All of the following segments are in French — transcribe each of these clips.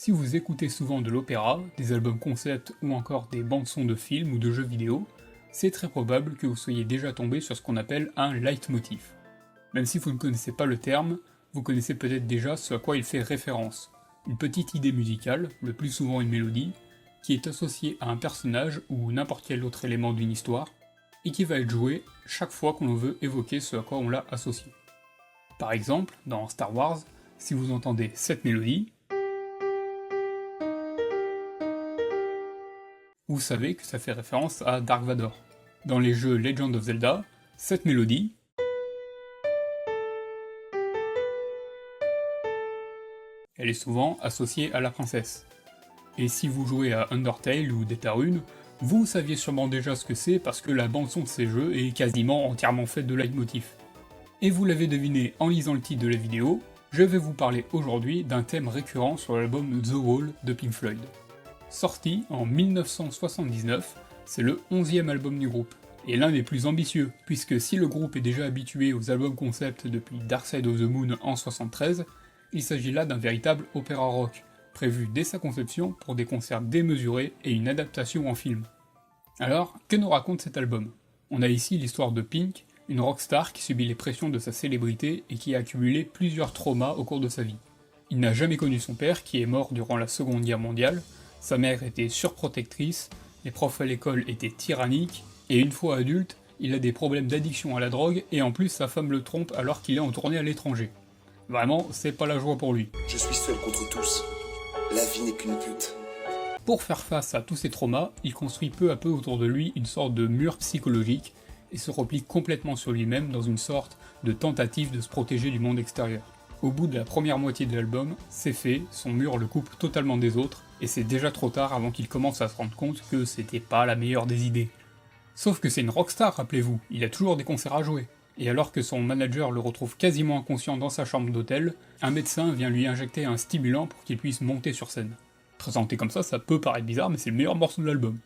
Si vous écoutez souvent de l'opéra, des albums concept ou encore des bandes-sons de films ou de jeux vidéo, c'est très probable que vous soyez déjà tombé sur ce qu'on appelle un leitmotiv. Même si vous ne connaissez pas le terme, vous connaissez peut-être déjà ce à quoi il fait référence. Une petite idée musicale, le plus souvent une mélodie, qui est associée à un personnage ou n'importe quel autre élément d'une histoire, et qui va être jouée chaque fois qu'on veut évoquer ce à quoi on l'a associé. Par exemple, dans Star Wars, si vous entendez cette mélodie, vous savez que ça fait référence à Dark Vador. Dans les jeux Legend of Zelda, cette mélodie elle est souvent associée à la princesse. Et si vous jouez à Undertale ou Deltarune, vous saviez sûrement déjà ce que c'est parce que la bande-son de ces jeux est quasiment entièrement faite de leitmotifs. Et vous l'avez deviné en lisant le titre de la vidéo, je vais vous parler aujourd'hui d'un thème récurrent sur l'album The Wall de Pink Floyd. Sorti en 1979, c'est le 11e album du groupe, et l'un des plus ambitieux, puisque si le groupe est déjà habitué aux albums concept depuis Dark Side of the Moon en 73, il s'agit là d'un véritable opéra rock, prévu dès sa conception pour des concerts démesurés et une adaptation en film. Alors, que nous raconte cet album ? On a ici l'histoire de Pink, une rockstar qui subit les pressions de sa célébrité et qui a accumulé plusieurs traumas au cours de sa vie. Il n'a jamais connu son père, qui est mort durant la Seconde Guerre mondiale, sa mère était surprotectrice, les profs à l'école étaient tyranniques, et une fois adulte, il a des problèmes d'addiction à la drogue, et en plus sa femme le trompe alors qu'il est en tournée à l'étranger. Vraiment, c'est pas la joie pour lui. Je suis seul contre tous. La vie n'est qu'une pute. Pour faire face à tous ces traumas, il construit peu à peu autour de lui une sorte de mur psychologique, et se replie complètement sur lui-même dans une sorte de tentative de se protéger du monde extérieur. Au bout de la première moitié de l'album, c'est fait, son mur le coupe totalement des autres, et c'est déjà trop tard avant qu'il commence à se rendre compte que c'était pas la meilleure des idées. Sauf que c'est une rockstar, rappelez-vous, il a toujours des concerts à jouer. Et alors que son manager le retrouve quasiment inconscient dans sa chambre d'hôtel, un médecin vient lui injecter un stimulant pour qu'il puisse monter sur scène. Présenté comme ça peut paraître bizarre, mais c'est le meilleur morceau de l'album.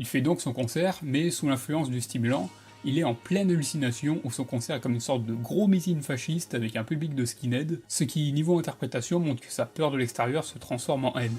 Il fait donc son concert, mais sous l'influence du stimulant, il est en pleine hallucination où son concert est comme une sorte de gros meeting fasciste avec un public de skinhead, ce qui, niveau interprétation, montre que sa peur de l'extérieur se transforme en haine.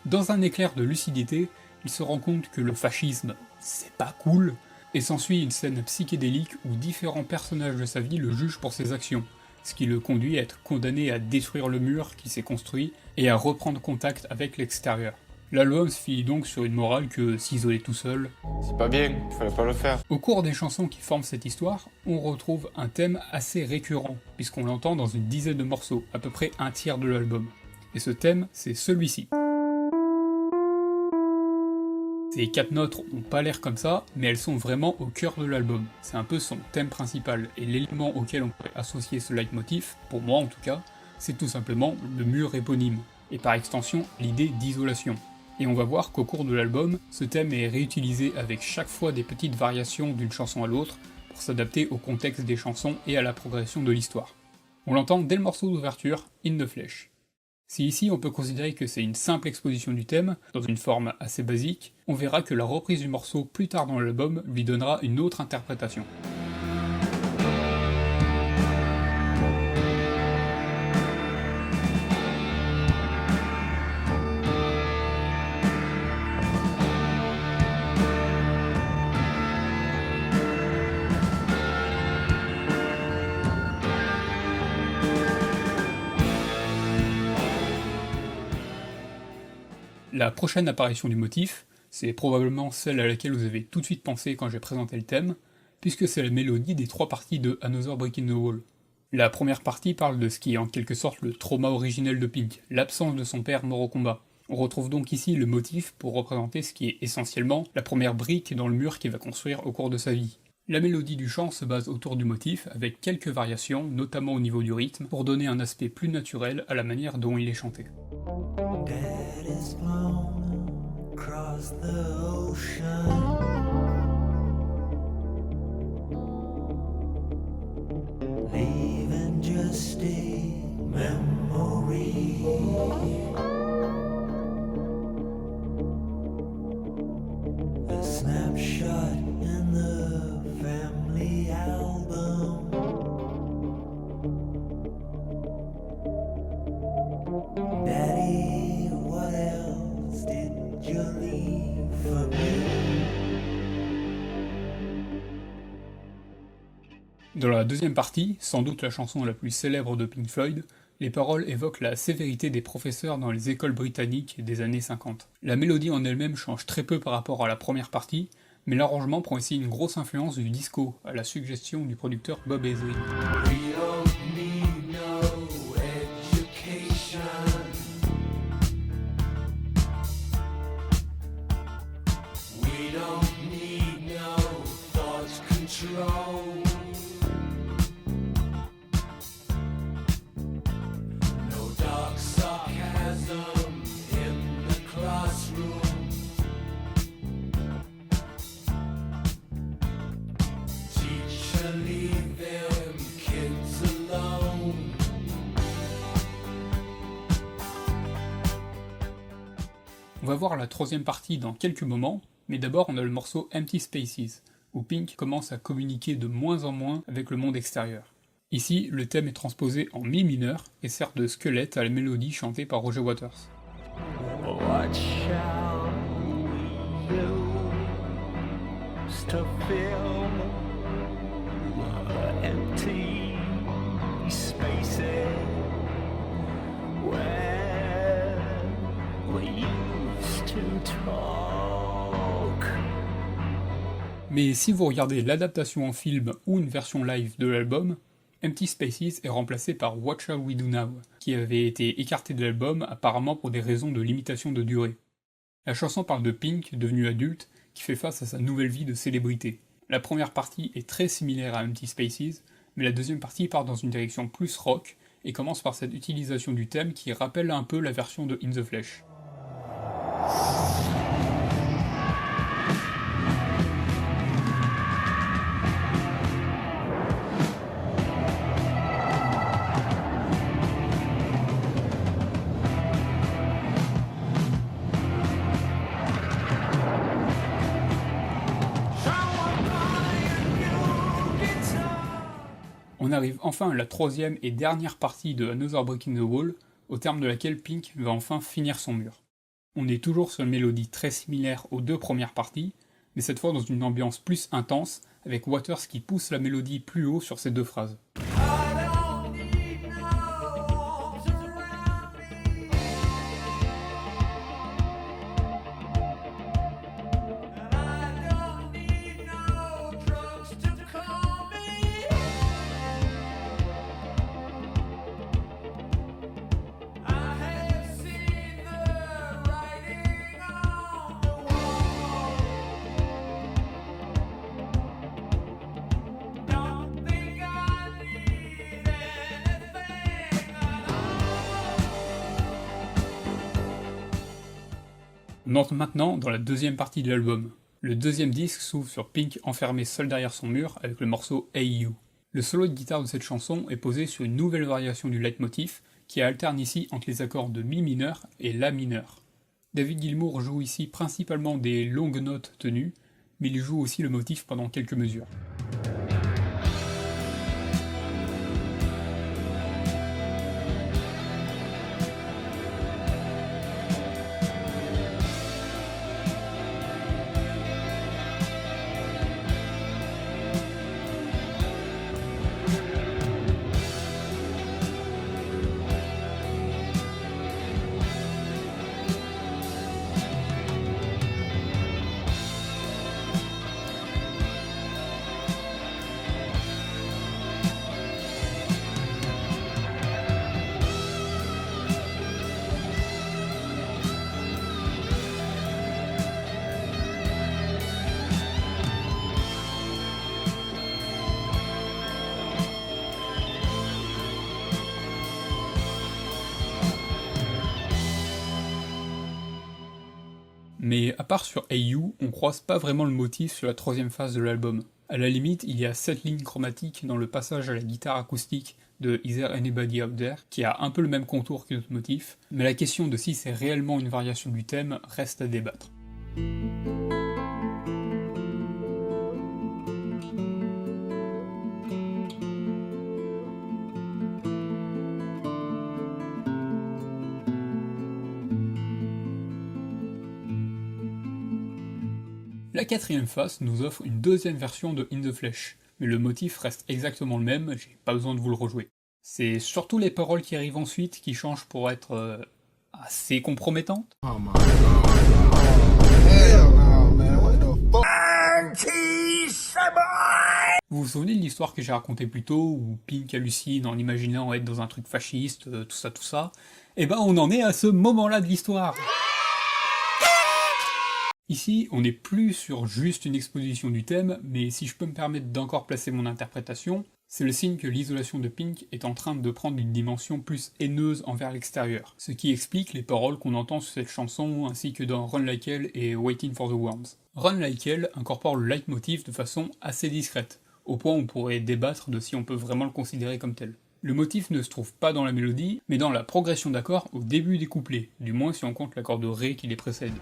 Dans un éclair de lucidité, il se rend compte que le fascisme, c'est pas cool, et s'ensuit une scène psychédélique où différents personnages de sa vie le jugent pour ses actions, ce qui le conduit à être condamné à détruire le mur qui s'est construit et à reprendre contact avec l'extérieur. L'album se finit donc sur une morale que s'isoler tout seul, c'est pas bien, fallait pas le faire. Au cours des chansons qui forment cette histoire, on retrouve un thème assez récurrent, puisqu'on l'entend dans une dizaine de morceaux, à peu près un tiers de l'album. Et ce thème, c'est celui-ci. Ces 4 notes n'ont pas l'air comme ça, mais elles sont vraiment au cœur de l'album. C'est un peu son thème principal, et l'élément auquel on pourrait associer ce leitmotiv, pour moi en tout cas, c'est tout simplement le mur éponyme, et par extension l'idée d'isolation. Et on va voir qu'au cours de l'album, ce thème est réutilisé avec chaque fois des petites variations d'une chanson à l'autre, pour s'adapter au contexte des chansons et à la progression de l'histoire. On l'entend dès le morceau d'ouverture, In the Flesh. Si ici on peut considérer que c'est une simple exposition du thème, dans une forme assez basique, on verra que la reprise du morceau plus tard dans l'album lui donnera une autre interprétation. La prochaine apparition du motif, c'est probablement celle à laquelle vous avez tout de suite pensé quand j'ai présenté le thème, puisque c'est la mélodie des 3 parties de Another Brick in the Wall. La première partie parle de ce qui est en quelque sorte le trauma originel de Pink, l'absence de son père mort au combat. On retrouve donc ici le motif pour représenter ce qui est essentiellement la première brique dans le mur qu'il va construire au cours de sa vie. La mélodie du chant se base autour du motif, avec quelques variations, notamment au niveau du rythme, pour donner un aspect plus naturel à la manière dont il est chanté. Across the ocean, leaving just a memory. A snapshot in the family album. Daddy, what Dans la deuxième partie, sans doute la chanson la plus célèbre de Pink Floyd, les paroles évoquent la sévérité des professeurs dans les écoles britanniques des années 50. La mélodie en elle-même change très peu par rapport à la première partie, mais l'arrangement prend ici une grosse influence du disco, à la suggestion du producteur Bob Ezrin. On va voir la troisième partie dans quelques moments, mais d'abord on a le morceau Empty Spaces, où Pink commence à communiquer de moins en moins avec le monde extérieur. Ici, le thème est transposé en mi mineur et sert de squelette à la mélodie chantée par Roger Waters. What shall we use to fill the empty spaces where we used to talk? Mais si vous regardez l'adaptation en film ou une version live de l'album, Empty Spaces est remplacé par What Shall We Do Now, qui avait été écarté de l'album apparemment pour des raisons de limitation de durée. La chanson parle de Pink, devenu adulte, qui fait face à sa nouvelle vie de célébrité. La première partie est très similaire à Empty Spaces, mais la deuxième partie part dans une direction plus rock et commence par cette utilisation du thème qui rappelle un peu la version de In the Flesh. On arrive enfin à la troisième et dernière partie de Another Brick in the Wall, au terme de laquelle Pink va enfin finir son mur. On est toujours sur une mélodie très similaire aux deux premières parties, mais cette fois dans une ambiance plus intense, avec Waters qui pousse la mélodie plus haut sur ces deux phrases. On entre maintenant dans la deuxième partie de l'album. Le deuxième disque s'ouvre sur Pink enfermé seul derrière son mur avec le morceau Hey You. Le solo de guitare de cette chanson est posé sur une nouvelle variation du leitmotiv qui alterne ici entre les accords de Mi mineur et La mineur. David Gilmour joue ici principalement des longues notes tenues, mais il joue aussi le motif pendant quelques mesures. Mais à part sur Hey You, on croise pas vraiment le motif sur la troisième phase de l'album. À la limite, il y a 7 lignes chromatiques dans le passage à la guitare acoustique de Is There Anybody Out There, qui a un peu le même contour que notre motif, mais la question de si c'est réellement une variation du thème reste à débattre. La quatrième phase nous offre une deuxième version de In the Flesh, mais le motif reste exactement le même, j'ai pas besoin de vous le rejouer. C'est surtout les paroles qui arrivent ensuite qui changent pour être assez compromettantes. Vous vous souvenez de l'histoire que j'ai racontée plus tôt, où Pink hallucine en imaginant être dans un truc fasciste, tout ça? Eh ben on en est à ce moment-là de l'histoire. Ici, on n'est plus sur juste une exposition du thème, mais si je peux me permettre d'encore placer mon interprétation, c'est le signe que l'isolation de Pink est en train de prendre une dimension plus haineuse envers l'extérieur, ce qui explique les paroles qu'on entend sur cette chanson ainsi que dans Run Like Hell et Waiting for the Worms. Run Like Hell incorpore le leitmotiv de façon assez discrète, au point où on pourrait débattre de si on peut vraiment le considérer comme tel. Le motif ne se trouve pas dans la mélodie, mais dans la progression d'accords au début des couplets, du moins si on compte l'accord de Ré qui les précède.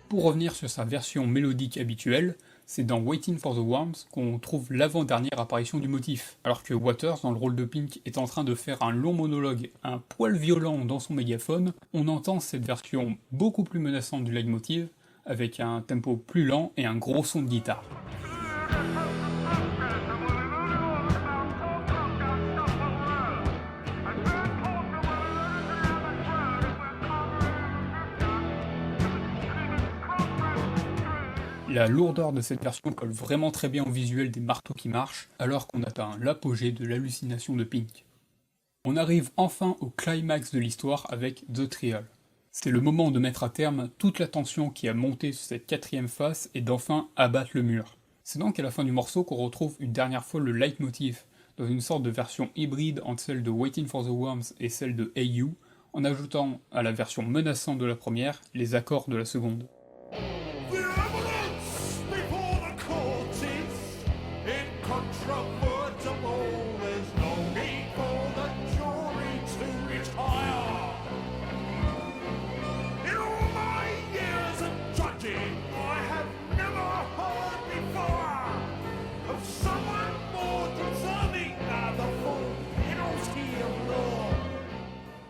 Pour revenir sur sa version mélodique habituelle, c'est dans Waiting for the Worms qu'on trouve l'avant-dernière apparition du motif, alors que Waters, dans le rôle de Pink, est en train de faire un long monologue un poil violent dans son mégaphone, on entend cette version beaucoup plus menaçante du leitmotiv, avec un tempo plus lent et un gros son de guitare. La lourdeur de cette version colle vraiment très bien au visuel des marteaux qui marchent, alors qu'on atteint l'apogée de l'hallucination de Pink. On arrive enfin au climax de l'histoire avec The Trial. C'est le moment de mettre à terme toute la tension qui a monté sur cette quatrième face et d'enfin abattre le mur. C'est donc à la fin du morceau qu'on retrouve une dernière fois le leitmotiv, dans une sorte de version hybride entre celle de Waiting for the Worms et celle de Hey You, en ajoutant à la version menaçante de la première les accords de la seconde.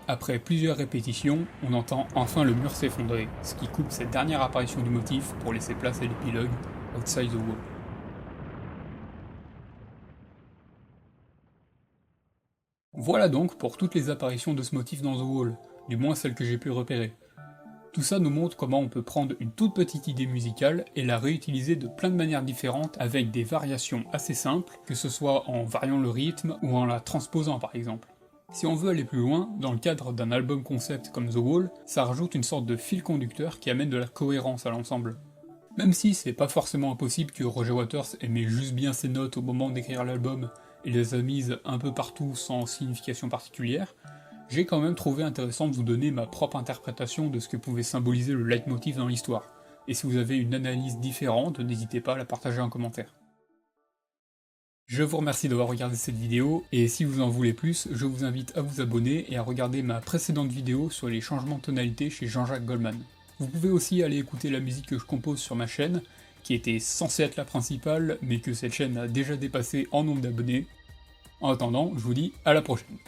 Après plusieurs répétitions, on entend enfin le mur s'effondrer, ce qui coupe cette dernière apparition du motif pour laisser place à l'épilogue Outside the Wall. Voilà donc pour toutes les apparitions de ce motif dans The Wall, du moins celles que j'ai pu repérer. Tout ça nous montre comment on peut prendre une toute petite idée musicale et la réutiliser de plein de manières différentes avec des variations assez simples, que ce soit en variant le rythme ou en la transposant par exemple. Si on veut aller plus loin, dans le cadre d'un album concept comme The Wall, ça rajoute une sorte de fil conducteur qui amène de la cohérence à l'ensemble. Même si c'est pas forcément impossible que Roger Waters aimait juste bien ses notes au moment d'écrire l'album et les a mises un peu partout sans signification particulière, j'ai quand même trouvé intéressant de vous donner ma propre interprétation de ce que pouvait symboliser le leitmotiv dans l'histoire. Et si vous avez une analyse différente, n'hésitez pas à la partager en commentaire. Je vous remercie d'avoir regardé cette vidéo, et si vous en voulez plus, je vous invite à vous abonner et à regarder ma précédente vidéo sur les changements de tonalité chez Jean-Jacques Goldman. Vous pouvez aussi aller écouter la musique que je compose sur ma chaîne, qui était censée être la principale, mais que cette chaîne a déjà dépassé en nombre d'abonnés. En attendant, je vous dis à la prochaine.